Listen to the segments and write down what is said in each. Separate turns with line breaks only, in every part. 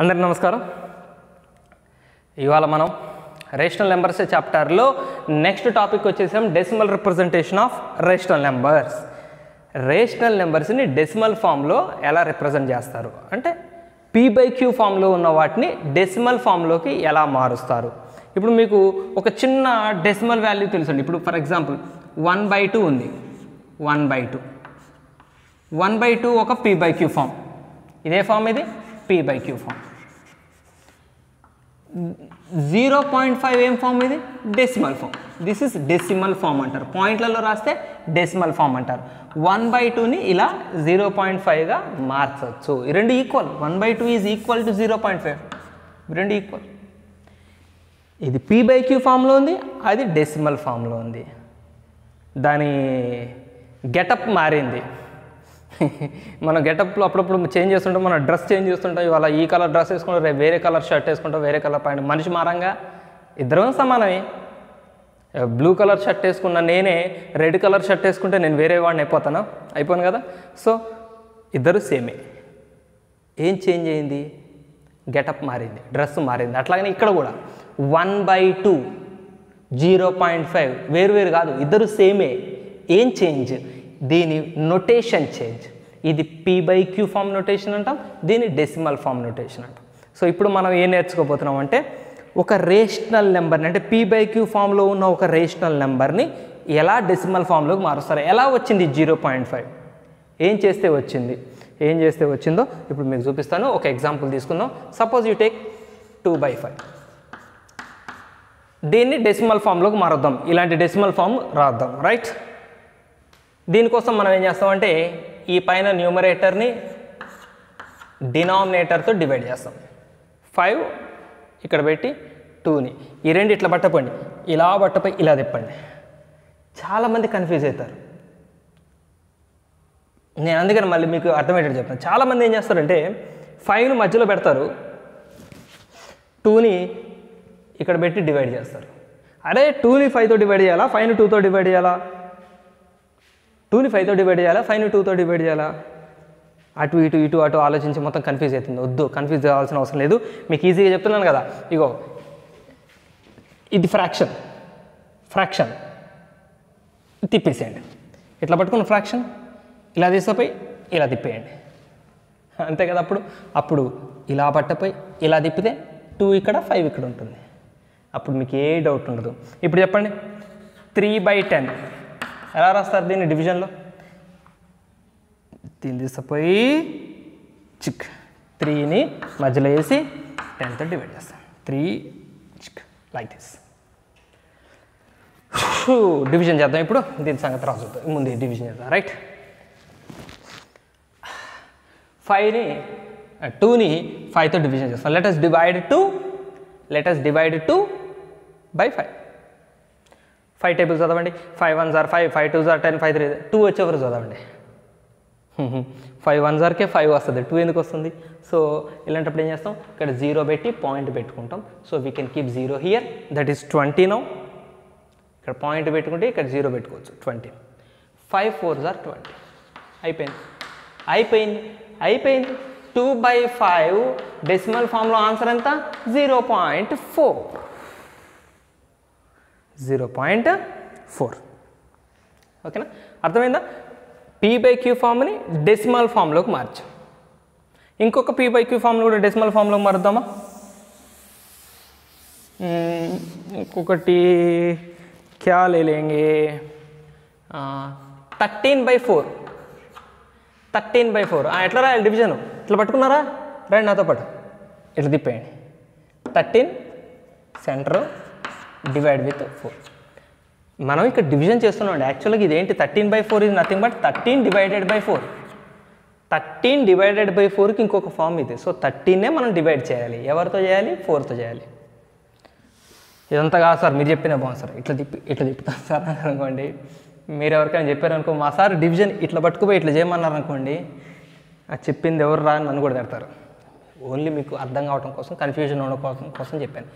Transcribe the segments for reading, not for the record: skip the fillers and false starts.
అందరికీ నమస్కారం. ఇవాళ మనం రేషనల్ నెంబర్స్ చాప్టర్లో నెక్స్ట్ టాపిక్ వచ్చేసాం decimal representation of rational numbers. Rational నెంబర్స్ని డెసిమల్ ఫామ్లో ఎలా రిప్రజెంట్ చేస్తారు అంటే p/q ఫామ్లో ఉన్న వాటిని డెసిమల్ ఫామ్లోకి ఎలా మారుస్తారు. ఇప్పుడు మీకు ఒక చిన్న డెసిమల్ వాల్యూ తెలుసండి. ఇప్పుడు ఫర్ ఎగ్జాంపుల్ 1/2 ఉంది. 1/2 ఒక p/q ఫామ్. ఇదే ఫామ్, ఇది p/q ఫామ్. 0.5 ఏం ఫామ్, ఇది decimal form. This is decimal form అంటారు. పాయింట్లలో రాస్తే డెసిమల్ ఫామ్ అంటారు. 1/2ని ఇలా 0.5గా మార్చవచ్చు. ఈ రెండు ఈక్వల్. 1/2 is equal to 0.5. రెండు ఈక్వల్. ఇది p/q ఫామ్లో ఉంది, అది డెసిమల్ ఫామ్లో ఉంది. దాని గెటప్ మారింది. మనం గెటప్లో అప్పుడప్పుడు చేంజ్ చేస్తుంటాం, మన డ్రెస్ చేంజ్ చేస్తుంటాం. ఇవాళ ఈ కలర్ డ్రెస్ వేసుకుంటాం, రేపు వేరే కలర్ షర్ట్ వేసుకుంటాం, వేరే కలర్ ప్యాంట్. మనిషి మారంగా ఇద్దరం సమానమే. బ్లూ కలర్ షర్ట్ వేసుకున్న నేనే రెడ్ కలర్ షర్ట్ వేసుకుంటే నేను వేరే వాడిని అయిపోను కదా. సో ఇద్దరు సేమే. ఏం చేంజ్ అయింది? గెటప్ మారింది, డ్రెస్ మారింది. అట్లాగనే ఇక్కడ కూడా 1/2 0.5 వేరు కాదు, ఇద్దరు సేమే. ఏం చేంజ్? దీని నొటేషన్ చేంజ్. ఇది p/q ఫామ్ నొటేషన్ అంటాం, దీని డెసిమల్ ఫామ్ నొటేషన్ అంటాం. సో ఇప్పుడు మనం ఏం నేర్చుకోబోతున్నాం అంటే ఒక రేషనల్ నెంబర్ని, అంటే p/q ఫామ్లో ఉన్న ఒక రేషనల్ నెంబర్ని ఎలా డెసిమల్ ఫామ్లోకి మారుస్తారు. ఎలా వచ్చింది 0.5? ఏం చేస్తే వచ్చిందో ఇప్పుడు మీకు చూపిస్తాను. ఒక ఎగ్జాంపుల్ తీసుకుందాం. Suppose you take 2/5. దీన్ని డెసిమల్ ఫామ్లోకి మారుద్దాం. ఇలాంటి డెసిమల్ ఫామ్ రాద్దాం, రైట్? దీనికోసం మనం ఏం చేస్తామంటే ఈ పైన న్యూమరేటర్ని డినామినేటర్తో డివైడ్ చేస్తాం. 5 ఇక్కడ పెట్టి 2ని ఈ రెండు ఇట్లా పట్టపండి, ఇలా పట్టపై ఇలా తిప్పండి. చాలామంది కన్ఫ్యూజ్ అవుతారు. నేను అందుకని మళ్ళీ మీకు అర్థమయ్యేటట్టు చెప్తాను. చాలామంది ఏం చేస్తారంటే 5ని మధ్యలో పెడతారు, 2ని ఇక్కడ పెట్టి డివైడ్ చేస్తారు. అరే 2ని 5తో డివైడ్ చేయాలా, 5ని 2తో డివైడ్ చేయాలా? 2ని 5తో డివైడ్ చేయాలా, 5ని 2తో డివైడ్ చేయాలా? అటు అటు ఆలోచించి మొత్తం కన్ఫ్యూజ్ అవుతుంది. వద్దు, కన్ఫ్యూజ్ కావాల్సిన అవసరం లేదు. మీకు ఈజీగా చెప్తున్నాను కదా. ఇగో ఇది ఫ్రాక్షన్ తిప్పేసేయండి. ఇట్లా పట్టుకున్న ఫ్రాక్షన్ ఇలా తీసుకుపోయి ఇలా తిప్పేయండి. అంతే కదా. అప్పుడు ఇలా పట్టపోయి ఇలా తిప్పితే 2 ఇక్కడ 5 ఇక్కడ ఉంటుంది. అప్పుడు మీకు ఏ డౌట్ ఉండదు. ఇప్పుడు చెప్పండి, 3/10 ఎలా రాస్తారు దీన్ని డివిజన్లో? దీన్ని తీసుకుపోయి 3ని మధ్యలో వేసి 10తో డివైడ్ చేస్తాం. 3 లైక్ దిస్. డివిజన్ చేద్దాం. ఇప్పుడు దీని సంగతి రాసుద్దాం. ముందు డివిజన్ చేద్దాం, రైట్? 2ని 5తో డివిజన్ చేస్తాం. Let us divide 2/5. 5 టేబుల్స్ చదవండి. 5 1s are 5, 5 2s are 10, 5 3 2 వచ్చేవరకు చదవండి. 5 1s are 5 వస్తుంది, 2 ఎందుకు వస్తుంది? సో ఇలాంటప్పుడు ఏం చేస్తాం, ఇక్కడ 0 పెట్టి పాయింట్ పెట్టుకుంటాం. So we can keep 0 here, that is 20 now. ఇక్కడ పాయింట్ పెట్టుకుంటే ఇక్కడ 0 పెట్టుకోవచ్చు, 20. 5 4s are 20. అయిపోయింది. 2/5 డెసిమల్ ఫామ్లో ఆన్సర్ ఎంత? 0.4. ఓకేనా? అర్థమైందా? p/q ఫామ్ని డెసిమల్ ఫామ్లోకి మార్చాం. ఇంకొక p/q ఫామ్ని కూడా డెసిమల్ ఫామ్లోకి మారుద్దామా? ఇంకొకటి క్యా లే లేంగే, 13/4. ఎట్లా రాయాలి డివిజన్? ఇట్లా పట్టుకున్నారా? రండి నాతో పాటు, ఇట్లా తిప్పేయండి. 13 సెంటర్ డివైడ్ విత్ 4. మనం ఇక్కడ డివిజన్ చేస్తున్నాం అండి. యాక్చువల్గా ఇదేంటి? 13/4 is nothing but 13 divided by 4. 13 divided by 4కి ఇంకొక ఫామ్ ఇది. సో 13నే మనం డివైడ్ చేయాలి. ఎవరితో చేయాలి? 4తో చేయాలి. ఇదంతా కాదు సార్, మీరు చెప్పినా బాగుంది సార్, ఇట్లా తిప్పుతాను సార్ అనుకోండి. మీరు ఎవరికైనా చెప్పారనుకో, మా సార్ డివిజన్ ఇట్లా పట్టుకుపోయి ఇట్లా చేయమన్నారు అనుకోండి, అది చెప్పింది ఎవరు రా నన్ను కూడా తిడతారు. ఓన్లీ మీకు అర్థం కావడం కోసం, కన్ఫ్యూజన్ ఉండడం కోసం చెప్పాను.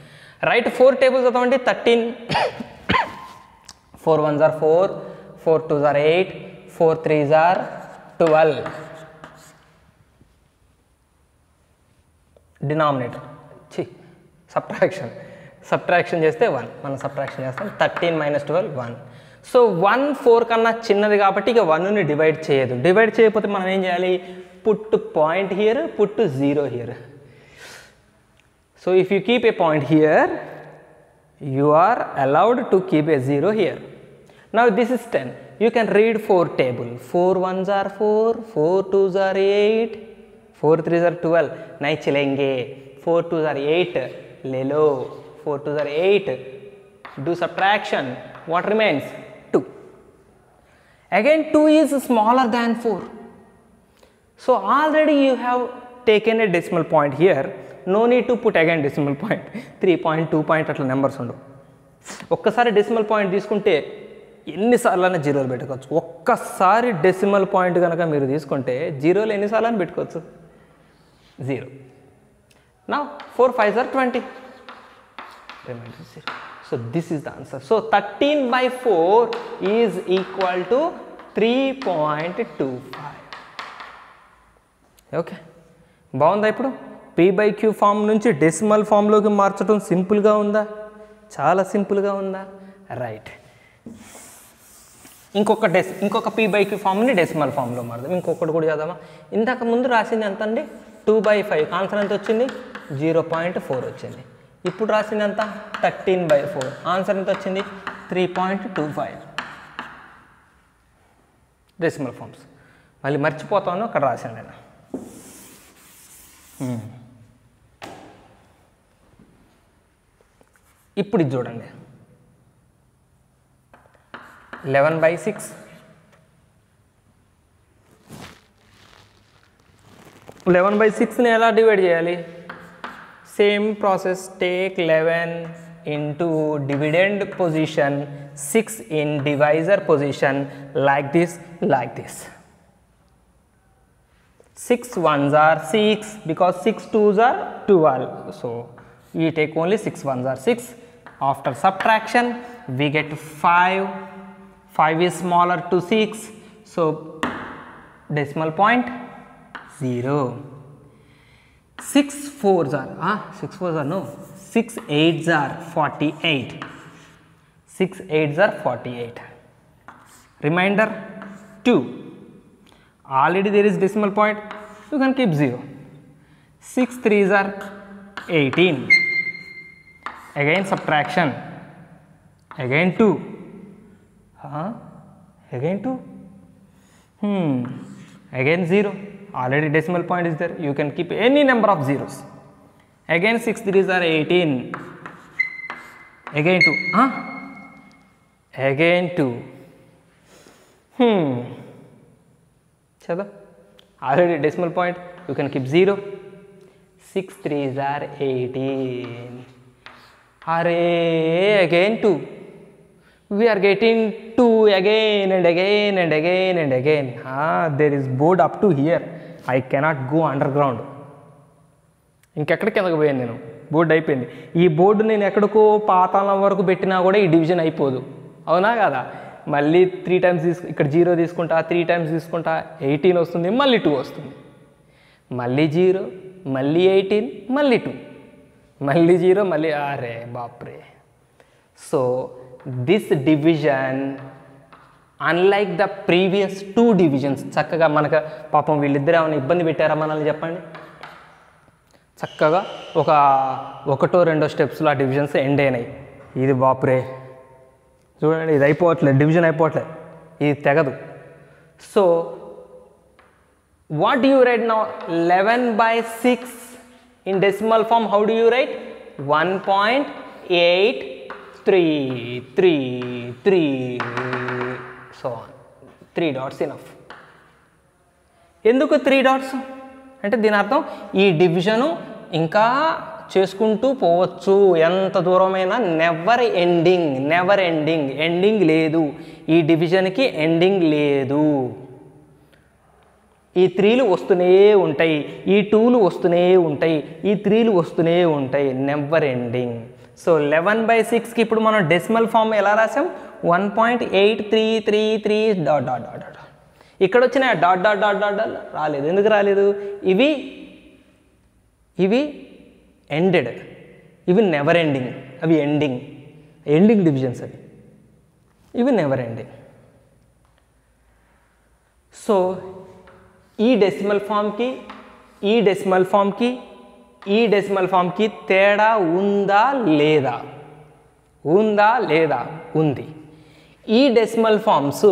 రైట్, 4 టేబుల్స్ చదవండి. 13 4 1s are 4, 4 2s are 8, 4 3s are 12. Denominator subtraction చేస్తే 1 మనం సబ్ట్రాక్షన్ చేస్తాం 13 - 12 1. సో 1 4 కన్నా చిన్నది కాబట్టి ఇక 1ని డివైడ్ చేయదు. డివైడ్ చేయకపోతే మనం ఏం చేయాలి? Put point here, put 0 here. So if you keep a point here, you are allowed to keep a 0 here. Now this is 10. You can read 4 table. 4 1s are 4, 4 2s are 8, 4 3s are 12. नहीं चलेंगे. 4 2s are 8. ले लो. 4 2s are 8. Do subtraction. What remains? 2. Again 2 is smaller than 4. So already you have taken a decimal point here. No need to put again decimal point. 3 point 2 point అట్లా numbers ఉండవు. ఒక్కసారి decimal point తీసుకుంటే ఎన్నిసార్లైనా జీరోలు పెట్టుకోవచ్చు. ఒక్కసారి decimal point కనుక మీరు తీసుకుంటే జీరోలు ఎన్నిసార్లు పెట్టుకోవచ్చు? 0. Now 4 5s are 20. Remember 0. So this is the answer. So 13/4 is equal to 3.25. Okay, బాగుందా? ఇప్పుడు p/q ఫామ్ నుంచి డెసిమల్ ఫామ్లోకి మార్చడం సింపుల్గా ఉందా? చాలా సింపుల్గా ఉందా? రైట్. ఇంకొక p/q ఫామ్ని డెసిమల్ ఫామ్లో మారుదాం. ఇంకొకటి కూడా చదవమా? ఇంతకు ముందు రాసింది ఎంత అండి? 2/5. ఆన్సర్ ఎంత వచ్చింది? 0.4 వచ్చింది. ఇప్పుడు రాసింది ఎంత? 13/4. ఆన్సర్ ఎంత వచ్చింది? 3.25. డెసిమల్ ఫామ్స్ మళ్ళీ మర్చిపోతాను, అక్కడ రాశాను నేను. ఇప్పుడు ఇది చూడండి, 11/6. 11/6ని ఎలా డివైడ్ చేయాలి? Same process. Take 11 into dividend position, 6 in divisor position, like this, like this. 6 1s are 6 because 6 2s are 12. So we take only 6 1s are 6. After subtraction we get 5. 5 is smaller to 6, so decimal point 0. 6 4s are 6 8s are 48. 6 8s are 48. Remainder 2. Already there is decimal point, you can keep 0. 6 3s are 18. Again subtraction. Again 2. Again 2. Again 0. Already decimal point is there. You can keep any number of zeros. Again 6 3s are 18. Again 2. Again 2. Chalo. Already decimal point. You can keep 0. 6 3s are 18. Again 2. We are getting 2 again and again and again and again. There is board up to here. I cannot go underground. ఇంకెక్కడికి ఎందుకు పోయాను నేను? Board అయిపోయింది. ఈ board నేను ఎక్కడికో పాతాళం వరకు పెట్టినా కూడా ఈ డివిజన్ అయిపోదు, అవునా కదా? మళ్ళీ 3 టైమ్స్ ఇక్కడ 0 తీసుకుంటా, 3 టైమ్స్ తీసుకుంటా, 18 వస్తుంది, మళ్ళీ 2 వస్తుంది, మళ్ళీ 0, మళ్ళీ 18, మళ్ళీ 2, మళ్ళీ 0, మళ్ళీ అరే బాప్రే. So this division unlike the previous 2 divisions చక్కగా మనకు పాపం వీళ్ళిద్దరు ఏమైనా ఇబ్బంది పెట్టారా మనల్ని చెప్పండి? చక్కగా ఒకటో రెండో స్టెప్స్లో ఆ డివిజన్స్ ఎండ్ అయినాయి. ఇది బాప్రే చూడండి, ఇది అయిపోవట్లేదు, డివిజన్ అయిపోవట్లేదు, ఇది తెగదు. So what do you write now? 11/6 in decimal form how do you write? 1.8333. So 3 dots enough. ఎందుకు 3 dots అంటే దీని అర్థం ఈ డివిజను ఇంకా చేసుకుంటూ పోవచ్చు, ఎంత దూరమైనా. నెవర్ ఎండింగ్, ఎండింగ్ లేదు ఈ డివిజన్కి, ఎండింగ్ లేదు. ఈ 3లు వస్తూనే ఉంటాయి, ఈ 2లు వస్తూనే ఉంటాయి, ఈ 3లు వస్తూనే ఉంటాయి, నెవర్ ఎండింగ్. సో 11/6కి ఇప్పుడు మనం డెసిమల్ ఫామ్ ఎలా రాసాం? 1.8333 డాట్ డాట్ డాట్ డాట్. ఇక్కడ వచ్చిన డాట్ డాట్ డాట్ డాట్ రాలేదు. ఎందుకు రాలేదు? ఇవి ఎండెడ్, ఇవి నెవర్ ఎండింగ్, అవి ఎండింగ్ డివిజన్స్ అవి, ఇవి నెవర్ ఎండింగ్. సో ఈ డెసిమల్ ఫామ్కి ఈ డెసిమల్ ఫామ్కి ఈ డెసిమల్ ఫామ్కి తేడా ఉందా లేదా? ఉందా లేదా? ఉంది. ఈ డెసిమల్ ఫామ్స్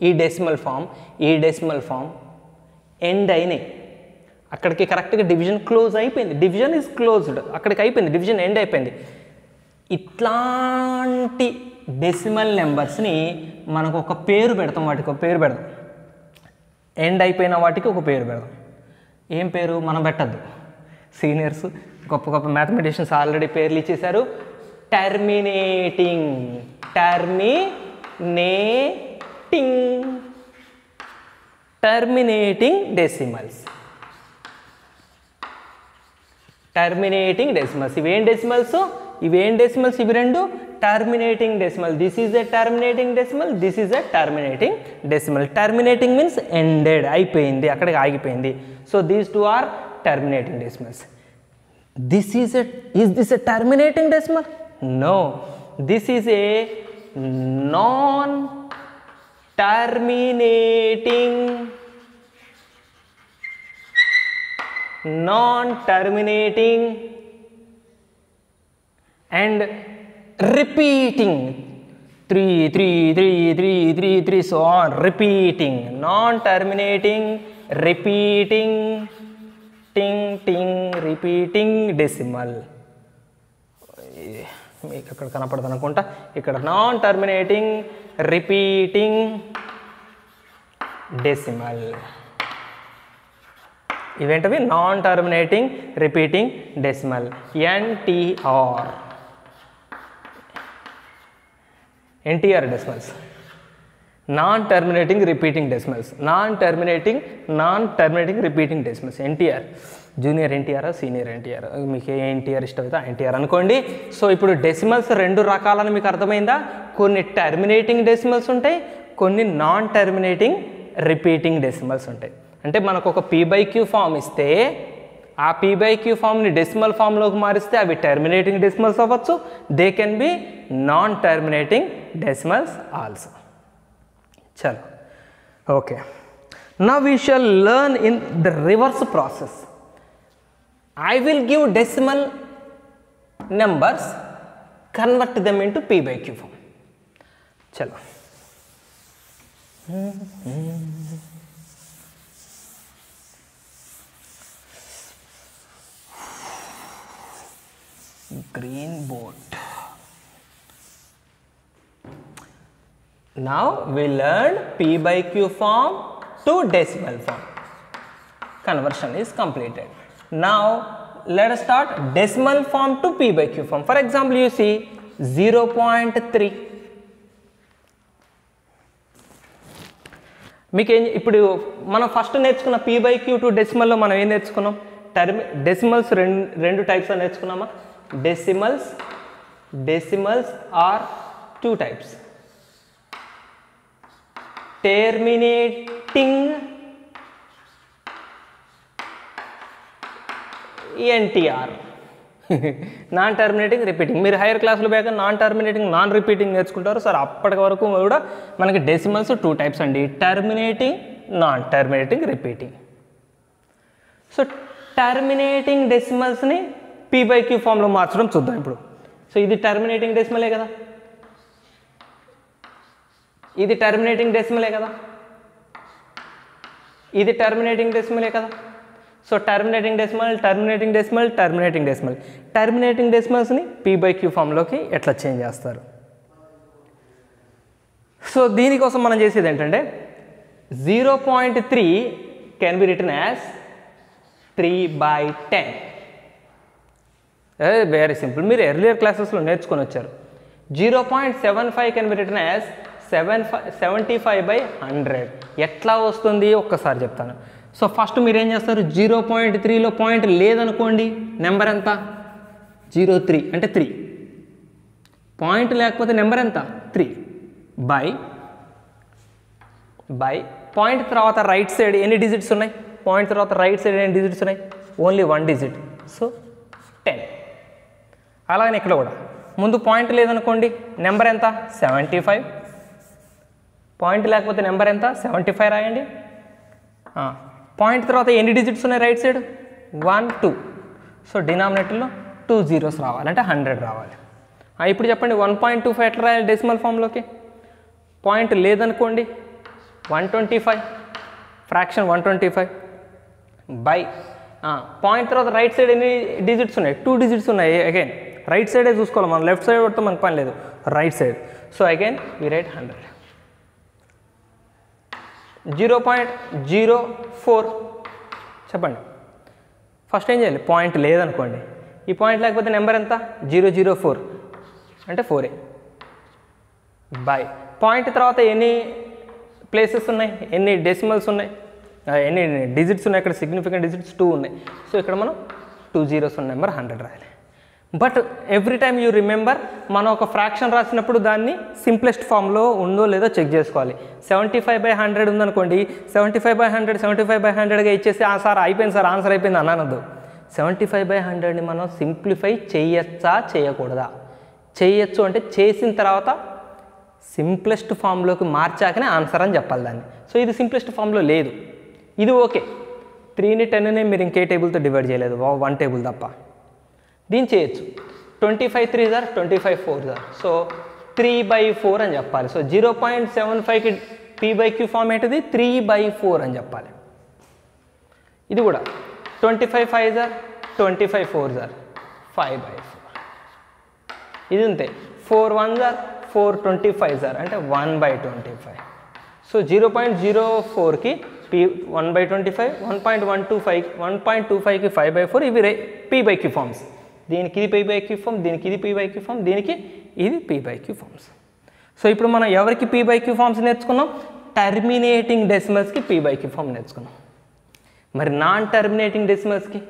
ఈ డెసిమల్ ఫామ్ ఎండ్ అయినాయి. అక్కడికి కరెక్ట్గా డివిజన్ క్లోజ్ అయిపోయింది. డివిజన్ ఈజ్ క్లోజ్డ్, అక్కడికి అయిపోయింది, డివిజన్ ఎండ్ అయిపోయింది. ఇట్లాంటి డెసిమల్ నెంబర్స్ని మనకు ఒక పేరు పెడతాం, వాటికి ఒక పేరు పెడదాం. ఎండ్ అయిపోయిన వాటికి ఒక పేరు పెడదాం. ఏం పేరు మనం పెట్టద్దు, సీనియర్స్ గొప్ప గొప్ప మ్యాథమెటిషియన్స్ ఆల్రెడీ పేర్లు ఇచ్చేశారు. Terminating decimals. ఇవేం డెసిమల్స్? ఇవి రెండు terminating decimal. This is a terminating decimal, this is a terminating decimal. Terminating means ended, అయిపోయింది, అక్కడికి ఆగిపోయింది. So these two are terminating decimals. Is this a terminating decimal? No, this is a non-terminating and repeating. 3 3 3 3 3 3 so on, repeating, non-terminating, repeating, repeating decimal. మీకు అక్కడ కనపడదు అనుకుంటా, ఇక్కడ non terminating repeating decimal. ఇవేంటవి? Non terminating repeating decimal, NTR decimals. Non terminating repeating decimals, non terminating repeating decimals. NTR, junior NTR, senior NTR, మీకు ఏ ఎన్టీఆర్ ఇష్టమైతే ఎన్టీఆర్ అనుకోండి. సో ఇప్పుడు డెసిమల్స్ రెండు రకాలని మీకు అర్థమైందా? కొన్ని టర్మినేటింగ్ డెసిమల్స్ ఉంటాయి, కొన్ని నాన్ టర్మినేటింగ్ రిపీటింగ్ డెసిమల్స్ ఉంటాయి. అంటే మనకు ఒక p/q ఫామ్ ఇస్తే ఆ p/q ఫామ్ని డెసిమల్ ఫామ్లోకి మారిస్తే అవి టర్మినేటింగ్ డెసిమల్స్ అవ్వచ్చు, they can be non terminating decimals also. చలో, okay. Now we shall learn in the reverse process. I will give decimal numbers, convert them into p/q form. Chalo. Green board. Now we learned p/q form to decimal form. Conversion is completed. Now let us start decimal form to p/q form. For example, you see 0.3. మీకు ఇప్పుడు మనం first నేర్చుకున్న p/q to డెసిమల్లో మనం ఏం నేర్చుకున్నాం? Decimals రెండు types అని నేర్చుకున్నామా? Decimals are two types. Terminating NTR, non terminating repeating. మీరు హైయర్ క్లాసులో పోయాక నాన్ టర్మినేటింగ్ నాన్ రిపీటింగ్ నేర్చుకుంటారు. సార్ అప్పటి వరకు కూడా మనకి డెసిమల్స్ టూ టైప్స్ అండి, terminating, non terminating, repeating. So terminating డెసిమల్స్ని p/q ఫామ్లో మార్చడం చూద్దాం ఇప్పుడు. సో ఇది టర్మినేటింగ్ డెసిమలే కదా, ఇది టర్మినేటింగ్ డెసిమలే కదా, ఇది టర్మినేటింగ్ డెసిమలే కదా. So terminating decimal, terminating decimal, terminating decimal. Terminating డెసిమల్స్ని p/q ఫామ్లోకి ఎట్లా చేంజ్ చేస్తారు? సో దీనికోసం మనం చేసేది ఏంటంటే 0.3 can be written as 3/10. Very simple, మీరు ఎర్లియర్ క్లాసెస్లో నేర్చుకొని వచ్చారు. 0.75 కెన్ బి రిటన్ యాజ్ 75/100. ఎట్లా వస్తుంది ఒక్కసారి చెప్తాను. సో ఫస్ట్ మీరు ఏం చేస్తారు? 0.3లో పాయింట్ లేదనుకోండి, నెంబర్ ఎంత? 0.3 అంటే 3. పాయింట్ లేకపోతే నెంబర్ ఎంత? 3 బై పాయింట్ తర్వాత రైట్ సైడ్ ఎన్ని డిజిట్స్ ఉన్నాయి? పాయింట్ తర్వాత రైట్ సైడ్ ఎన్ని డిజిట్స్ ఉన్నాయి? Only 1 digit. సో 10. అలాగని ఇక్కడ కూడా ముందు పాయింట్ లేదనుకోండి, నెంబర్ ఎంత 75, పాయింట్ లేకపోతే నెంబర్ ఎంత 75 రాయండి. పాయింట్ తర్వాత ఎన్ని డిజిట్స్ ఉన్నాయి రైట్ సైడ్ 1 2, సో డినామినేటర్లో 2 zeros రావాలి, అంటే 100 రావాలి. ఇప్పుడు చెప్పండి 1.25 ఎట్లా రాయాలి డెసిమల్ ఫామ్లోకి? పాయింట్ లేదనుకోండి 125, ఫ్రాక్షన్ 125 బై పాయింట్ తర్వాత రైట్ సైడ్ ఎన్ని డిజిట్స్ ఉన్నాయి 2 digits ఉన్నాయి. అగైన్ రైట్ సైడే చూసుకోవాలి మనం, లెఫ్ట్ సైడ్ పడితే మనకు పని లేదు, right side. So again we write 100. 0.04 చెప్పండి. ఫస్ట్ ఏం చేయాలి, పాయింట్ లేదనుకోండి, ఈ పాయింట్ లేకపోతే నెంబర్ ఎంత 004 అంటే 4a బై పాయింట్ తర్వాత ఎన్ని ప్లేసెస్ ఉన్నాయి, ఎన్ని డెసిమల్స్ ఉన్నాయి, ఎన్ని డిజిట్స్ ఉన్నాయి, ఇక్కడ సిగ్నిఫికెంట్ డిజిట్స్ 2 ఉన్నాయి. సో ఇక్కడ మనం 2 zeros ఉన్న నెంబర్ 100 రాయాలి. But every time you remember, మనం ఒక ఫ్రాక్షన్ రాసినప్పుడు దాన్ని సింప్లెస్ట్ ఫామ్లో ఉందో లేదో చెక్ చేసుకోవాలి. 75/100 ఉందనుకోండి, 75/100 75/100గా ఇచ్చేసి సార్ అయిపోయింది సార్ ఆన్సర్ అయిపోయింది అనొద్దు. 75/100ని మనం సింప్లిఫై చేయొచ్చా చేయకూడదా? చేయొచ్చు అంటే చేసిన తర్వాత సింప్లెస్ట్ ఫామ్లోకి మార్చాకనే ఆన్సర్ అని చెప్పాలి దాన్ని. సో ఇది సింప్లెస్ట్ ఫామ్లో లేదు, ఇది ఓకే. 3ని 10ని మీరు ఇంకే టేబుల్తో డివైడ్ చేయలేదు, 1 టేబుల్ తప్ప. దీన్ని చేయొచ్చు. 25 3s are 25 4s are, so 3/4 అని చెప్పాలి. సో 0.75కి p/q ఫామ్ ఏంటిది 3/4 అని చెప్పాలి. ఇది కూడా 25 5s are 25 4s are 5/4. ఇది అంతే. 4 1s are 4 25s are అంటే 1/25. సో 0.04కి p 1/25, 1.25కి 5/4, ఇవి p/q ఫామ్స్. దీనికి ఇది p/q ఫామ్, దీనికి ఇది p/q ఫామ్, దీనికి ఇది p/q ఫామ్స్. సో ఇప్పుడు మనం ఎవరికి p/q ఫామ్స్ నేర్చుకున్నాం? టర్మినేటింగ్ డెసిమల్స్కి p/q ఫామ్ నేర్చుకున్నాం. మరి నాన్ టర్మినేటింగ్ డెసిమల్స్కి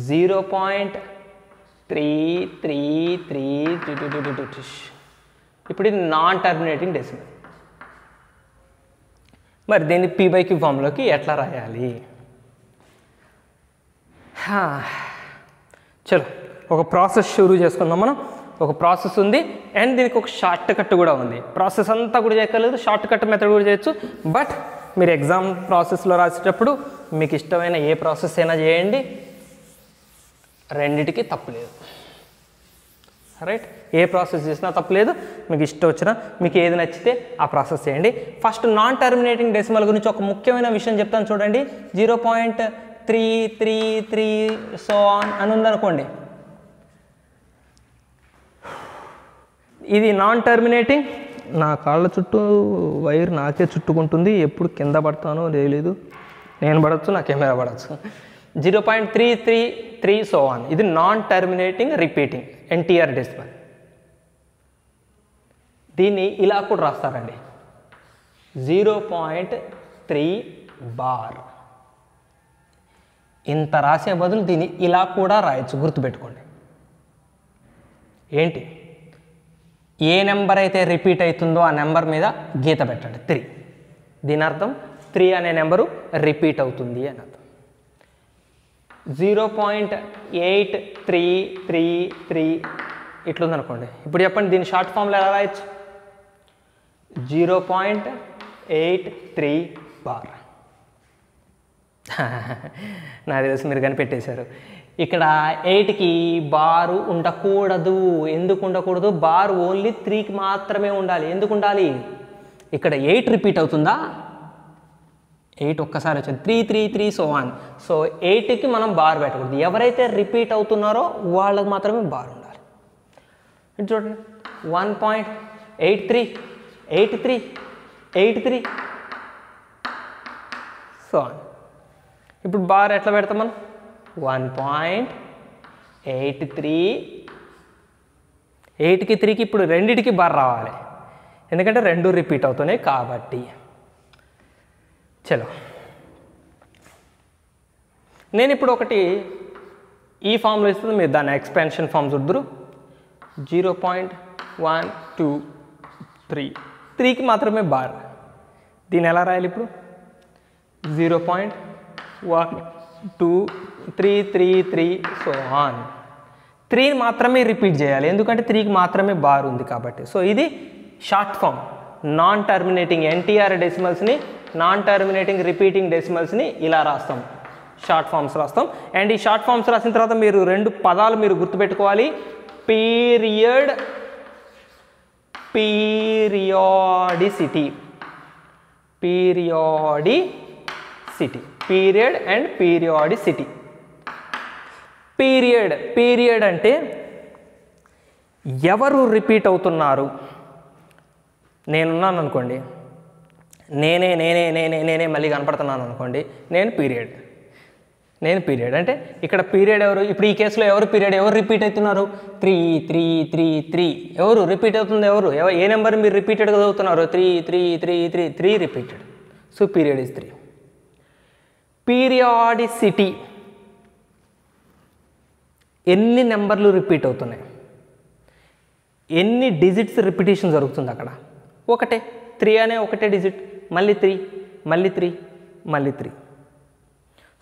0.333. ఇప్పుడు ఇది నాన్ టర్మినేటింగ్ డెసిమల్. మరి దీన్ని p/q ఫామ్లోకి ఎట్లా రాయాలి? చలో ఒక ప్రాసెస్ షురూ చేసుకుందాం మనం. ఒక ప్రాసెస్ ఉంది అండ్ దీనికి ఒక షార్ట్ కట్ కూడా ఉంది. ప్రాసెస్ అంతా కూడా చేయక్కర్లేదు, షార్ట్ కట్ మెథడ్ కూడా చేయొచ్చు. బట్ మీరు ఎగ్జామ్ ప్రాసెస్లో రాసేటప్పుడు మీకు ఇష్టమైన ఏ ప్రాసెస్ అయినా చేయండి, రెండిటికి తప్పులేదు. రైట్, ఏ ప్రాసెస్ చేసినా తప్పులేదు, మీకు ఇష్టం వచ్చినా మీకు ఏది నచ్చితే ఆ ప్రాసెస్ చేయండి. ఫస్ట్ నాన్ టర్మినేటింగ్ డెసిమల్ గురించి ఒక ముఖ్యమైన విషయం చెప్తాను చూడండి. 0.333 సో ఆన్ అని ఉందనుకోండి, ఇది నాన్ టర్మినేటింగ్. నా కాళ్ళ చుట్టూ వైర్ నాకే చుట్టుకుంటుంది, ఎప్పుడు కింద పడతానో తెలియదు, నేను పడవచ్చు నా కెమెరా పడవచ్చు. 0.333 సో ఆన్, ఇది non terminating repeating NTR decimal. దీన్ని ఇలా కూడా రాస్తారండి, 0.3 బార్. ఇంత రాసే బదులు దీన్ని ఇలా కూడా రాయొచ్చు, గుర్తుపెట్టుకోండి. ఏంటి, ఏ నెంబర్ అయితే రిపీట్ అవుతుందో ఆ నెంబర్ మీద గీత పెట్టండి 3. దీని అర్థం 3 అనే నెంబరు రిపీట్ అవుతుంది అని అర్థం. 0.8333 ఇట్లుందనుకోండి. ఇప్పుడు చెప్పండి దీని షార్ట్ ఫామ్లో ఎలా రాయొచ్చు? 0.83 బార్. నాకు తెలుసు మీరు కనిపెట్టేశారు. ఇక్కడ 8కి బారు ఉండకూడదు. ఎందుకు ఉండకూడదు? బార్ ఓన్లీ 3కి మాత్రమే ఉండాలి. ఎందుకు ఉండాలి? ఇక్కడ 8 రిపీట్ అవుతుందా? 8 ఒక్కసారి వచ్చింది, 333 సో ఆన్. సో 8కి మనం బార్ పెట్టకూడదు. ఎవరైతే రిపీట్ అవుతున్నారో వాళ్ళకి మాత్రమే బార్ ఉండాలి. ఇది చూడండి, 1.83 83 83 సో ఆన్. ఇప్పుడు బార్ ఎట్లా పెడతాం మనం? 1.83. 8కి 3కి ఇప్పుడు రెండిటికి బార్ రావాలి, ఎందుకంటే రెండు రిపీట్ అవుతున్నాయి కాబట్టి. చలో, నేను ఇప్పుడు ఒకటి ఈ ఫామ్లో ఇస్తుంది, మీరు దాన్ని ఎక్స్పాన్షన్ ఫామ్ చూద్దరు. 0.123 3కి మాత్రమే బార్. దీన్ని ఎలా రాయాలి ఇప్పుడు? 0.1233 సో ఆన్. 3 మాత్రమే రిపీట్ చేయాలి, ఎందుకంటే 3కి మాత్రమే బార్ ఉంది కాబట్టి. సో ఇది short form. Non terminating NTR డెసిమల్స్ని, నాన్ టర్మినేటింగ్ రిపీటింగ్ డెసిమల్స్ని ఇలా రాస్తాం, షార్ట్ ఫామ్స్ రాస్తాం. అండ్ ఈ షార్ట్ ఫామ్స్ రాసిన తర్వాత మీరు 2 పదాలు మీరు గుర్తుపెట్టుకోవాలి. Period, periodicity. Periodicity, period and periodicity. Period అంటే ఎవరు రిపీట్ అవుతున్నారు. నేనున్నాను అనుకోండి, నేనే మళ్ళీ కనపడుతున్నాను అనుకోండి, నేను పీరియడ్ అంటే ఇక్కడ పీరియడ్ ఎవరు, ఇప్పుడు ఈ కేసులో ఎవరు పీరియడ్, ఎవరు రిపీట్ అవుతున్నారు, 3 ఎవరు రిపీట్ అవుతుంది, ఏ నెంబర్ మీరు రిపీటెడ్గా చదువుతున్నారు, 3 repeated. So period is 3. Periodicity ఎన్ని నెంబర్లు రిపీట్ అవుతున్నాయి, ఎన్ని డిజిట్స్ రిపిటేషన్ జరుగుతుంది అక్కడ, ఒకటే 3 అనే ఒకటే డిజిట్, మళ్ళీ 3.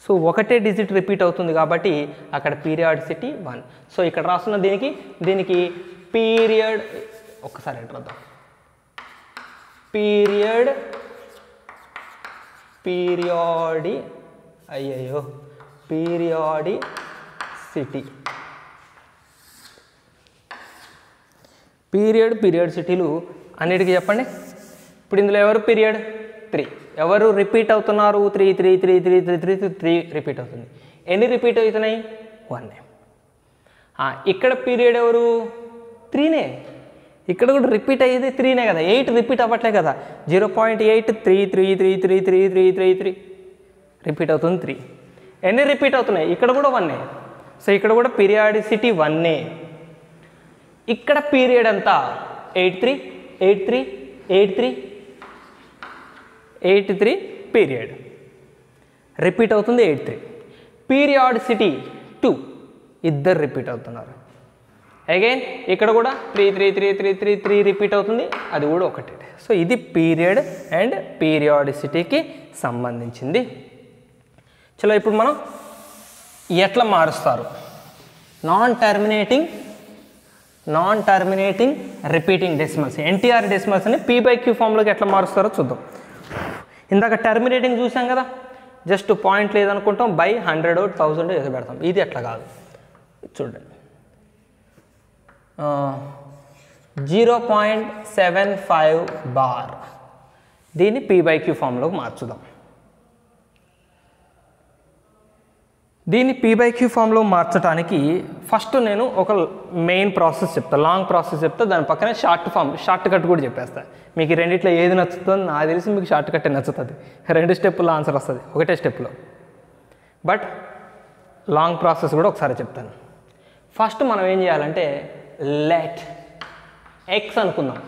సో ఒకటే డిజిట్ రిపీట్ అవుతుంది కాబట్టి అక్కడ పీరియాడిసిటీ 1. సో ఇక్కడ రాస్తున్న దీనికి పీరియడ్, ఒక్కసారి రాద్దాం. పీరియాడిసిటీ. పీరియడ్సిటీలు అన్నిటికీ చెప్పండి. ఇప్పుడు ఇందులో ఎవరు పీరియడ్, 3. ఎవరు రిపీట్ అవుతున్నారు, 3 రిపీట్ అవుతుంది. ఎన్ని రిపీట్ అవుతున్నాయి, 1. ఇక్కడ పీరియడ్ ఎవరు, 3నే. ఇక్కడ కూడా రిపీట్ అయ్యేది 3నే కదా, 8 రిపీట్ అవ్వట్లే కదా. 0.8 3 రిపీట్ అవుతుంది 3. ఎన్ని రిపీట్ అవుతున్నాయి, ఇక్కడ కూడా 1. సో ఇక్కడ కూడా పీరియాడిసిటీ 1. ఇక్కడ పీరియడ్ అంతా 83 పీరియడ్ రిపీట్ అవుతుంది 83. పీరియాడిసిటీ 2, ఇద్దరు రిపీట్ అవుతున్నారు. అగైన్ ఇక్కడ కూడా 3 రిపీట్ అవుతుంది, అది కూడా ఒకటే. సో ఇది పీరియడ్ అండ్ పీరియాడిసిటీకి సంబంధించింది. చలో ఇప్పుడు మనం ఎట్లా మారుస్తారు non terminating repeating decimals, NTR డెసిమల్స్ని P/Q ఫామ్లోకి ఎట్లా మారుస్తారో చూద్దాం. ఇందాక టర్మినేటింగ్ చూసాం కదా, జస్ట్ పాయింట్ లేదనుకుంటాం, బై 100 1000 ఏదో పెడతాం. ఇది ఎట్లా కాదు, చూడండి. 0.75 బార్, దీన్ని P/Q ఫామ్లోకి మార్చుదాం. దీన్ని P/Q ఫామ్లో మార్చడానికి ఫస్ట్ నేను ఒక మెయిన్ ప్రాసెస్ చెప్తాను, లాంగ్ ప్రాసెస్ చెప్తా, దాని పక్కనే షార్ట్ కట్ కూడా చెప్పేస్తాను. మీకు రెండిట్లో ఏది నచ్చుతుందో నాకు తెలిసి మీకు షార్ట్ కట్ నచ్చుతుంది. 2 స్టెప్పుల్లో ఆన్సర్ వస్తుంది ఒకటే స్టెప్లో. బట్ లాంగ్ ప్రాసెస్ కూడా ఒకసారి చెప్తాను. ఫస్ట్ మనం ఏం చేయాలంటే లెట్ ఎక్స్ అనుకుందాం,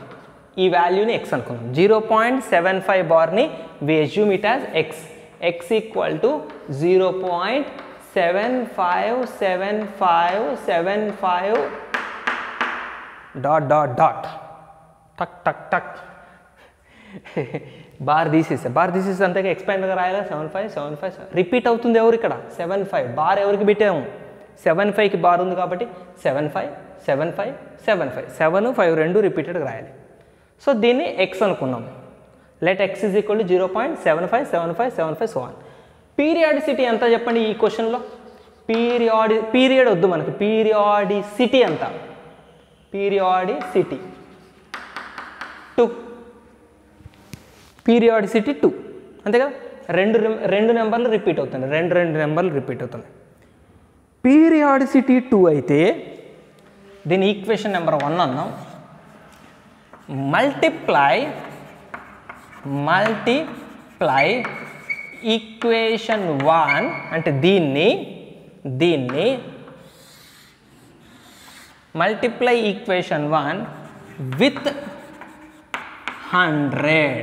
ఈ వాల్యూని ఎక్స్ అనుకుందాం. 0.75 బార్ని we assume it as x equal to 0.757575 ... టక్ బార్ తీసేసి అంతగా ఎక్స్పాండ్గా రాయాలా. 75 రిపీట్ అవుతుంది ఎవరు ఇక్కడ, 75. బార్ ఎవరికి పెట్టాము, 75కి బార్ ఉంది కాబట్టి 75 7 5 రెండు రిపీటెడ్గా రాయాలి. సో దీన్ని ఎక్స్ అనుకున్నాం. Let X is equal to 0.757575 so on. Periodicity ఎంత చెప్పండి ఈ క్వశ్చన్లో, పీరియడ్ వద్దు మనకి, పీరియాడిసిటీ ఎంత, పీరియాడిసిటీ 2, పీరియాడిసిటీ 2 అంతే కదా. రెండు నెంబర్లు రిపీట్ అవుతున్నాయి, రెండు నెంబర్లు రిపీట్ అవుతున్నాయి. పీరియాడిసిటీ 2 అయితే దీని ఈక్వేషన్ నెంబర్ 1 అన్నాం. మల్టిప్లై ఈక్వేషన్ 1 అంటే దీన్ని multiply equation 1 with 100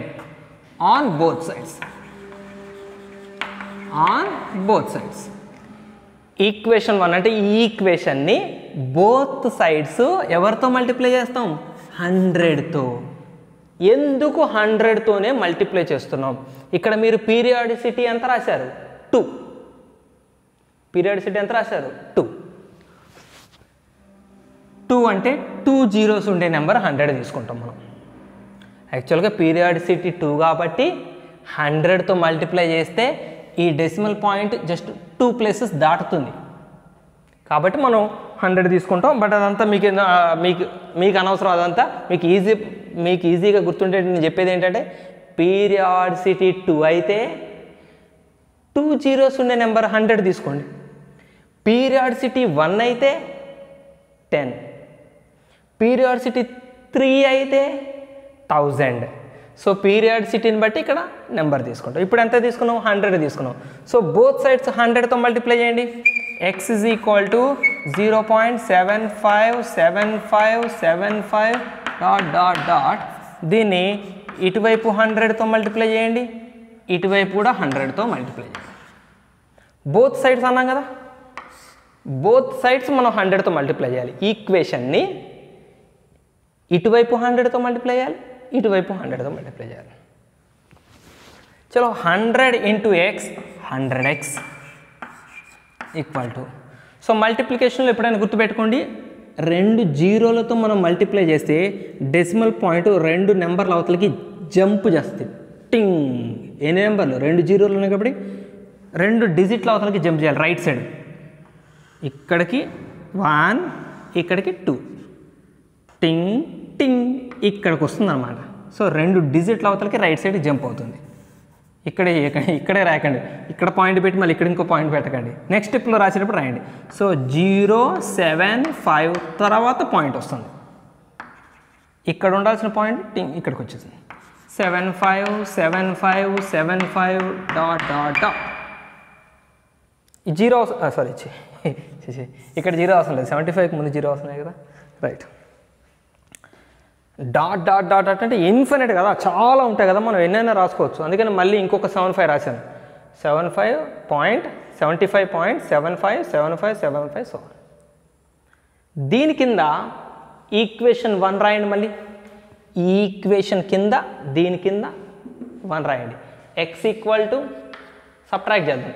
on both sides. Equation 1 అంటే ఈ ఈక్వేషన్ని బోత్ సైడ్స్ ఎవరితో మల్టిప్లై చేస్తాం, 100తో. ఎందుకు 100తోనే మల్టిప్లై చేస్తున్నాం, ఇక్కడ మీరు పీరియాడిసిటీ ఎంత రాశారు, 2. 2 అంటే 2 జీరోస్ ఉండే నెంబర్ 100 తీసుకుంటాం మనం. యాక్చువల్గా పీరియాడిసిటీ 2 కాబట్టి 100తో మల్టిప్లై చేస్తే ఈ డెసిమల్ పాయింట్ జస్ట్ 2 ప్లేసెస్ దాటుతుంది కాబట్టి మనం 100 తీసుకుంటాం. బట్ అదంతా మీకు అనవసరం, అదంతా మీకు ఈజీగా గుర్తుంటే నేను చెప్పేది ఏంటంటే పీరియాడిసిటీ 2 అయితే 2 జీరోస్ ఉండే నెంబర్ 100 తీసుకోండి. పీరియాడిసిటీ 1 అయితే 10, పీరియాడిసిటీ 3 అయితే 1000. సో పీరియాడిసిటీని బట్టి ఇక్కడ నెంబర్ తీసుకుంటాం. ఇప్పుడు ఎంత తీసుకున్నాం? 100 తీసుకున్నాం. సో బోత్ సైడ్స్ 100తో మల్టిప్లై చేయండి. x is equal to 0.757575 dot dot dot. దీన్ని ఇటువైపు 100తో మల్టిప్లై చేయండి, ఇటువైపు కూడా 100తో మల్టిప్లై చేయండి. బోత్ సైడ్స్ అన్నాం కదా, బోత్ సైడ్స్ మనం 100తో మల్టిప్లై చేయాలి. ఈక్వేషన్ని ఇటువైపు 100తో మల్టిప్లై చేయాలి, ఇటువైపు 100తో మల్టిప్లై చేయాలి. చలో 100 into x 100x equal to. So మల్టిప్లికేషన్లో ఎప్పుడైనా గుర్తుపెట్టుకోండి, 2 జీరోలతో మనం మల్టిప్లై చేస్తే డెసిమల్ పాయింట్ 2 నెంబర్ల అవతలకి జంప్ చేస్తుంది. టింగ్. ఎన్ని నెంబర్లు? 2 జీరోలు ఉన్నాయి కాబట్టి 2 డిజిట్ల అవతలకి జంప్ చేయాలి. రైట్ సైడ్ ఇక్కడికి 1, ఇక్కడికి 2, టింగ్ టింగ్ ఇక్కడికి వస్తుంది అనమాట. సో 2 డిజిట్ల అవతలకి రైట్ సైడ్ జంప్ అవుతుంది. ఇక్కడే రాయకండి, ఇక్కడ పాయింట్ పెట్టి మళ్ళీ ఇక్కడ ఇంకో పాయింట్ పెట్టకండి. నెక్స్ట్ స్టెప్లో రాసేటప్పుడు రాయండి. సో 0, 7, 5 తర్వాత పాయింట్ వస్తుంది. ఇక్కడ ఉండాల్సిన పాయింట్ ఇక్కడికి వచ్చేసింది. 7, 5, 7, 5, 7, 5 dot dot dot. Zero sorry ఇక్కడ జీరో అవసరం లేదు, 75కి ముందు జీరో అవసరం లేదు కదా. Right. Dot dot dot dot అంటే ఇన్ఫినిట్ కదా, చాలా ఉంటాయి కదా, మనం ఎన్నైనా రాసుకోవచ్చు. అందుకని మళ్ళీ ఇంకొక 75 రాశాను. 75.757575 సో దీని కింద ఈక్వేషన్ 1 రాయండి. మళ్ళీ ఈ ఈక్వేషన్ కింద దీని కింద 1 రాయండి. ఎక్స్ ఈక్వల్ టు సబ్ట్రాక్ట్ చేద్దాం.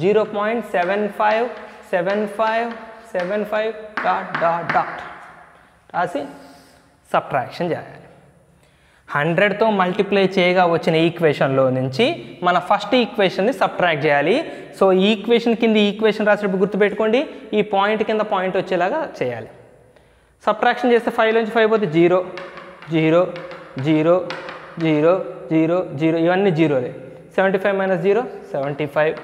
0.757575 డాట్ డాట్ డాట్ రాసి సబ్ట్రాక్షన్ చేయాలి. 100తో మల్టిప్లై చేయగా వచ్చిన ఈక్వేషన్లో నుంచి మన ఫస్ట్ ఈక్వేషన్ని సబ్ట్రాక్ట్ చేయాలి. సో ఈ ఈక్వేషన్ కింద ఈక్వేషన్ రాసేటప్పుడు గుర్తుపెట్టుకోండి, ఈ పాయింట్ కింద పాయింట్ వచ్చేలాగా చేయాలి. సబ్ట్రాక్షన్ చేస్తే 5 నుంచి 5 పోతే 0 0 0 0 0 0 ఇవన్నీ జీరోలే. 75 మైనస్ 0 75.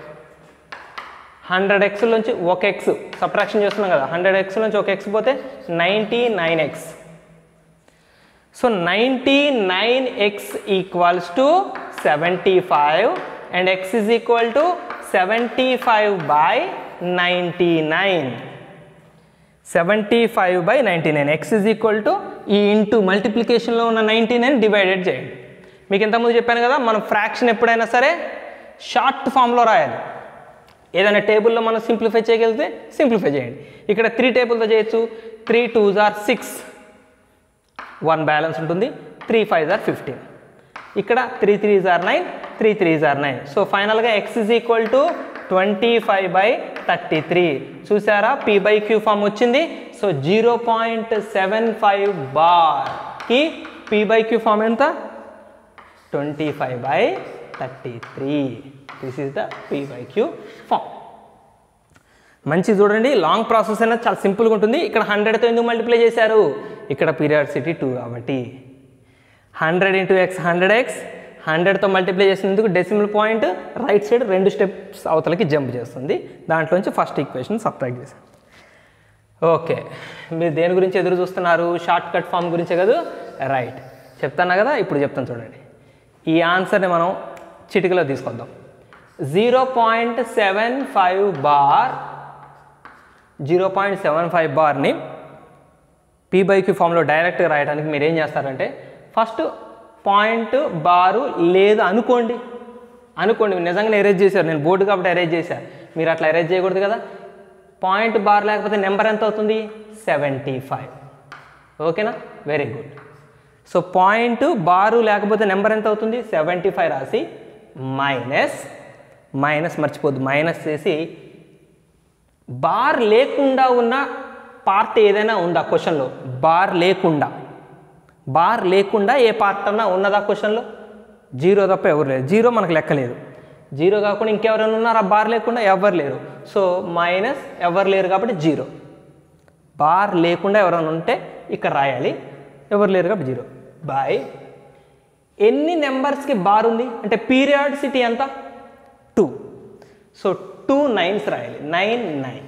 100x నుంచి ఒక ఎక్స్ సబ్ట్రాక్షన్ చేస్తున్నాం కదా, 100x నుంచి ఒక ఎక్స్ పోతే 99x. So 99x equals to 75 and x is equal to 75/99. 75/99. x is equal to ఈ ఇంటూ మల్టిప్లికేషన్లో ఉన్న 99 డివైడెడ్ చేయండి. మీకు ఇంతకుముందు చెప్పాను కదా, మనం ఫ్రాక్షన్ ఎప్పుడైనా సరే షార్ట్ ఫామ్లో రాయాలి. ఏదైనా టేబుల్లో మనం సింప్లిఫై చేయగలిగితే సింప్లిఫై చేయండి. ఇక్కడ 3 టేబుల్తో చేయొచ్చు. 3 2s are 6, 1 బ్యాలెన్స్ ఉంటుంది. 3 5s are 15. ఇక్కడ 3 3s are 9, 3 3s are 9. So ఫైనల్గా x ఈజ్ ఈక్వల్ టు 25/33. చూసారా, p/q ఫామ్ వచ్చింది. సో 0.75 బార్కి p/q ఫామ్ ఎంత? 25/33. This is the p/q form. మంచి చూడండి, లాంగ్ ప్రాసెస్ అయినా చాలా సింపుల్గా ఉంటుంది. ఇక్కడ 100తో ఎందుకు మల్టిప్లై చేశారు? ఇక్కడ పీరియాడిసిటీ 2 కాబట్టి 100 ఇంటూ ఎక్స్ 100x. 100తో మల్టిప్లై చేసినందుకు decimal point right side 2 steps అవతలకి జంప్ చేస్తుంది. దాంట్లోంచి ఫస్ట్ ఈక్వేషన్ సబ్ట్రాక్ట్ చేశాను. ఓకే, మీరు దేని గురించి ఎదురు చూస్తున్నారు? షార్ట్ కట్ ఫామ్ గురించే కదా. రైట్, చెప్తాను కదా, ఇప్పుడు చెప్తాను చూడండి. ఈ ఆన్సర్ని మనం చిటికలో తీసుకొద్దాం. 0.75 బార్ 0.75 బార్ని p/q ఫామ్లో డైరెక్ట్గా రాయడానికి మీరు ఏం చేస్తారంటే, ఫస్ట్ పాయింట్ బారు లేదు అనుకోండి. నిజంగానే ఎరేజ్ చేశారు, నేను బోర్డు కాబట్టి ఎరేజ్ చేశాను. మీరు అట్లా ఎరేజ్ చేయకూడదు కదా. పాయింట్ బార్ లేకపోతే నెంబర్ ఎంత అవుతుంది? 75. ఓకేనా, వెరీ గుడ్. సో పాయింట్ బారు లేకపోతే నెంబర్ ఎంత అవుతుంది? 75 రాసి మైనస్ మర్చిపోద్దు, మైనస్ చేసి బార్ లేకుండా ఉన్న పార్ట్ ఏదైనా ఉందా క్వశ్చన్లో? బార్ లేకుండా ఏ పార్ట్ అన్నా ఉన్నదా క్వశ్చన్లో? జీరో తప్ప ఎవరు లేరు. జీరో మనకు లెక్కలేదు. జీరో కాకుండా ఇంకెవరైనా ఉన్నారా బార్ లేకుండా? ఎవరు లేరు. సో మైనస్ ఎవరు లేరు కాబట్టి జీరో. బార్ లేకుండా ఎవరైనా ఉంటే ఇక్కడ రాయాలి, ఎవరు లేరు కాబట్టి జీరో. బై ఎన్ని నెంబర్స్కి బార్ ఉంది అంటే పీరియాడిసిటీ ఎంత? 2. సో 2 9s రాయాలి. 9 9.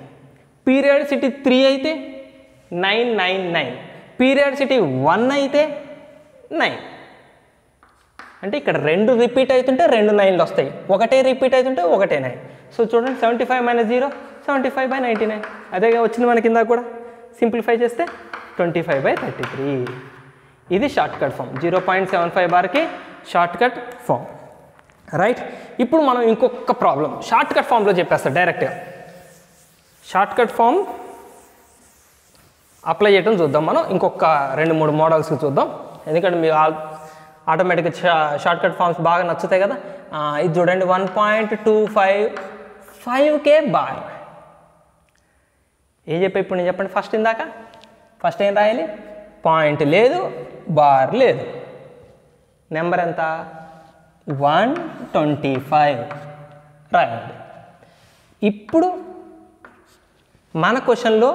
పీరియాడిసిటీ 3 అయితే 9 9 9. పీరియాడిసిటీ 1 అయితే 9. అంటే ఇక్కడ 2 రిపీట్ అవుతుంటే 2 9లు వస్తాయి, ఒకటే రిపీట్ అవుతుంటే ఒకటే 9. సో చూడండి 75 - 0 75/99. అదేగా వచ్చింది మనకి కింద కూడా. సింప్లిఫై చేస్తే 25/33. ఇది షార్ట్ కట్ ఫామ్. 0.75 బార్కి షార్ట్ కట్ ఫామ్. రైట్. ఇప్పుడు మనం ఇంకొక ప్రాబ్లం షార్ట్ కట్ ఫామ్లో చెప్పేస్తాం డైరెక్ట్గా. షార్ట్ కట్ ఫామ్ అప్లై చేయడం చూద్దాం మనం. ఇంకొక 2-3 మోడల్స్కి చూద్దాం, ఎందుకంటే మీరు ఆటోమేటిక్గా షార్ట్ కట్ ఫామ్స్ బాగా నచ్చుతాయి కదా. ఇది చూడండి 1.25 బార్. ఏం చెప్పి ఇప్పుడు నేను చెప్పండి. ఫస్ట్ ఏం రాయాలి? పాయింట్ లేదు, బార్ లేదు. నెంబర్ ఎంత? 125 రాయండి. ఇప్పుడు మన క్వశ్చన్లో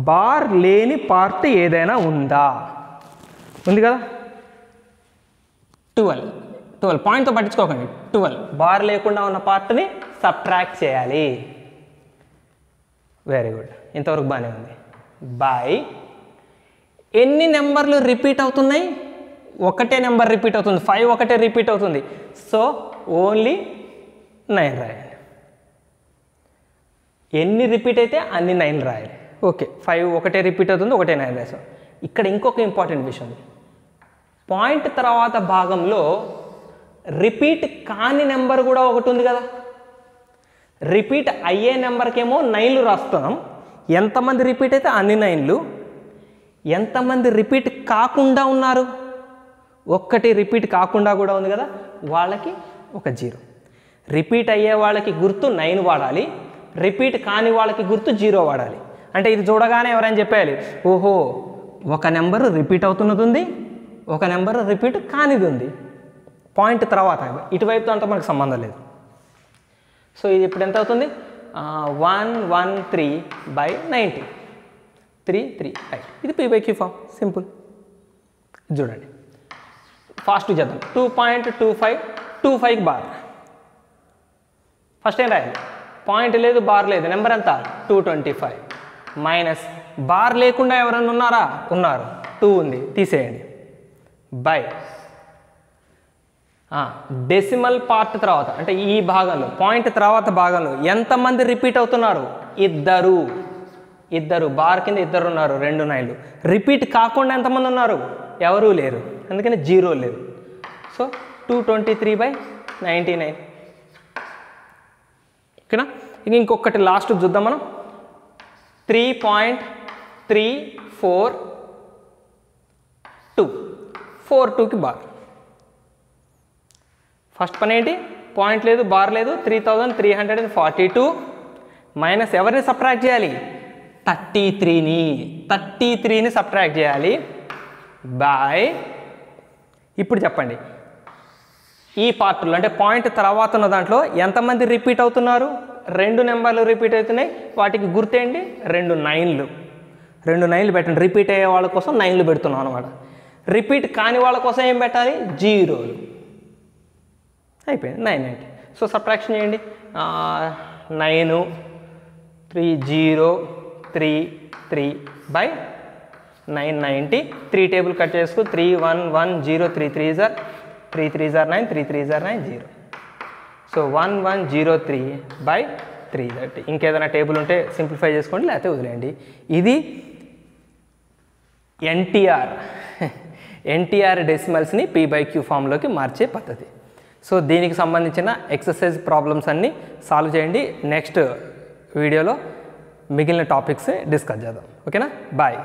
బార్ లేని పార్ట్ ఏదైనా ఉందా? ఉంది కదా. 12 పాయింట్తో పట్టించుకోకండి. 12 బార్ లేకుండా ఉన్న పార్ట్ని సబ్ట్రాక్ట్ చేయాలి. వెరీ గుడ్, ఇంతవరకు బాగానే ఉంది. బై ఎన్ని నెంబర్లు రిపీట్ అవుతున్నాయి? ఒకటే నెంబర్ రిపీట్ అవుతుంది. 5 ఒకటే రిపీట్ అవుతుంది. సో ఓన్లీ 9 రాయాలి. ఎన్ని రిపీట్ అయితే అన్ని 9 రాయాలి. ఓకే, 5 ఒకటే రిపీట్ అవుతుంది, ఒకటే 9 రాసాం. ఇక్కడ ఇంకొక ఇంపార్టెంట్ విషయం ఉంది. పాయింట్ తర్వాత భాగంలో రిపీట్ కాని నెంబర్ కూడా ఒకటి ఉంది కదా. రిపీట్ అయ్యే నెంబర్కేమో 9లు రాస్తున్నాం. ఎంతమంది రిపీట్ అయితే అన్ని 9లు. ఎంతమంది రిపీట్ కాకుండా ఉన్నారు? ఒక్కటి రిపీట్ కాకుండా కూడా ఉంది కదా, వాళ్ళకి ఒక 0. రిపీట్ అయ్యే వాళ్ళకి గుర్తు 9 వాడాలి, రిపీట్ కాని వాళ్ళకి గుర్తు 0 వాడాలి. అంటే ఇది చూడగానే ఎవరైనా చెప్పేయాలి, ఓహో ఒక నెంబరు రిపీట్ అవుతున్నది ఉంది, ఒక నెంబరు రిపీట్ కానిది ఉంది. పాయింట్ తర్వాత ఇటువైపుతో అంతా మనకు సంబంధం లేదు. సో ఇది ఇప్పుడు ఎంత అవుతుంది? 113/90. 3 3 రైట్. ఇది P/Q ఫామ్. సింపుల్. చూడండి ఫాస్ట్ చేద్దాం. 2.25 బార్. ఫస్ట్ ఏం రాయాలి? పాయింట్ లేదు, బార్ లేదు. నెంబర్ ఎంత? 225. మైనస్ బార్ లేకుండా ఎవరైనా ఉన్నారా? ఉన్నారు. 2 ఉంది, తీసేయండి. బై డెసిమల్ పార్ట్ తర్వాత అంటే ఈ భాగంలో పాయింట్ తర్వాత భాగంలో ఎంతమంది రిపీట్ అవుతున్నారు? ఇద్దరు. బార్ కింద ఇద్దరు ఉన్నారు, 2 9లు. రిపీట్ కాకుండా ఎంతమంది ఉన్నారు? ఎవరూ లేరు, అందుకని 0 లేదు. సో 223/99. ఓకేనా. ఇంకొకటి లాస్ట్ చూద్దాం మనం. 3.342. 42కి బార్. ఫస్ట్ పని ఏంటి? పాయింట్ లేదు, బార్ లేదు. 3342 మైనస్ ఎవరిని సబ్ట్రాక్ట్ చేయాలి? 33ని సబ్ట్రాక్ట్ చేయాలి. బై ఇప్పుడు చెప్పండి, ఈ పార్ట్లో అంటే పాయింట్ తర్వాత ఉన్న దాంట్లో ఎంతమంది రిపీట్ అవుతున్నారు? 2 నెంబర్లు రిపీట్ అవుతున్నాయి. వాటికి గుర్తేంటి? 2 9లు. 2 9లు పెట్టండి. రిపీట్ అయ్యే వాళ్ళ కోసం 9లు పెడుతున్నాం అనమాట. రిపీట్ కాని వాళ్ళ కోసం ఏం పెట్టాలి? 0లు. అయిపోయింది. 990. సో సబ్ట్రాక్షన్ చేయండి. 9 303/990. 3 టేబుల్ కట్ చేసుకో. 3110. 3 3s are 9. 3 3s are 9 0. So 1103/330. ఇంకేదైనా టేబుల్ ఉంటే సింప్లిఫై చేసుకోండి, లేకపోతే వదిలేయండి. ఇది ఎన్టీఆర్ డెసిమల్స్ని P/Q ఫామ్లోకి మార్చే పద్ధతి. సో దీనికి సంబంధించిన ఎక్సర్సైజ్ ప్రాబ్లమ్స్ అన్నీ సాల్వ్ చేయండి. నెక్స్ట్ వీడియోలో మిగిలిన టాపిక్స్ డిస్కస్ చేద్దాం. ఓకేనా. బాయ్.